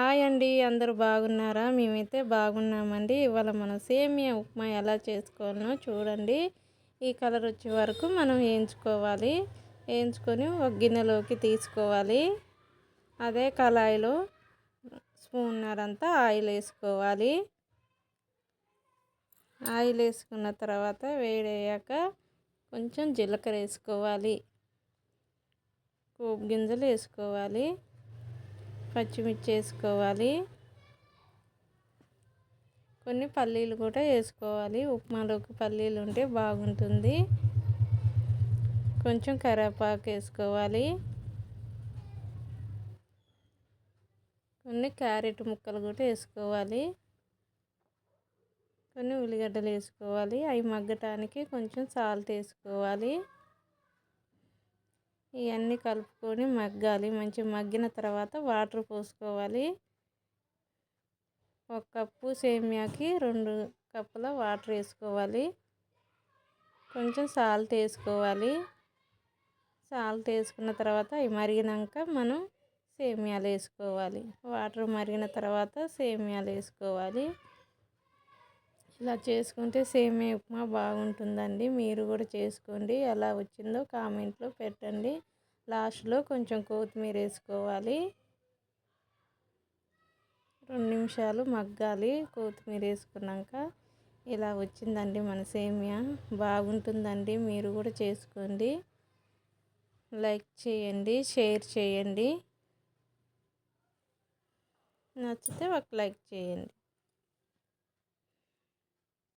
Hi అండి. అందరూ బాగున్నారా? మేమైతే బాగున్నామండి. ఇవాళ మనం సేమియా ఉప్మా ఎలా చేసుకోవాలనో చూడండి. ఈ కలర్ వచ్చే వరకు మనం వేయించుకోవాలి. వేయించుకొని ఒక గిన్నెలోకి తీసుకోవాలి. అదే కళాయిలో స్పూన్నరంతా ఆయిల్ వేసుకోవాలి. ఆయిల్ వేసుకున్న తర్వాత వేడయ్యాక కొంచెం జీలకర్ర వేసుకోవాలి. పోపు గింజలు వేసుకోవాలి. పచ్చిమిర్చి వేసుకోవాలి. కొన్ని పల్లీలు కూడా వేసుకోవాలి. ఉప్మాలోకి పల్లీలు ఉంటే బాగుంటుంది. కొంచెం కరివేపాకు వేసుకోవాలి. కొన్ని క్యారెట్ ముక్కలు కూడా వేసుకోవాలి. కొన్ని ఉల్లిగడ్డలు వేసుకోవాలి. అవి మగ్గటానికి కొంచెం సాల్ట్ వేసుకోవాలి. ఇవన్నీ కలుపుకొని మగ్గాలి. మంచిగా మగ్గిన తర్వాత వాటర్ పోసుకోవాలి. 1 కప్పు సేమియాకి 2 కప్పుల వాటర్ వేసుకోవాలి. కొంచెం సాల్ట్ వేసుకోవాలి. సాల్ట్ వేసుకున్న తర్వాత అవి మరిగినాక మనం సేమియాలు వేసుకోవాలి. వాటర్ మరిగిన తర్వాత సేమియాలు వేసుకోవాలి. ఇలా చేసుకుంటే సేమియా ఉప్మా బాగుంటుందండి. మీరు కూడా చేసుకోండి. ఎలా వచ్చిందో కామెంట్లో పెట్టండి. లాస్ట్లో కొంచెం కొత్తిమీర వేసుకోవాలి. 2 నిమిషాలు మగ్గాలి. కొత్తిమీర వేసుకున్నాక ఇలా వచ్చిందండి మన సేమియా. బాగుంటుందండి. మీరు కూడా చేసుకోండి. లైక్ చేయండి, షేర్ చేయండి. నచ్చితే ఒక లైక్ చేయండి.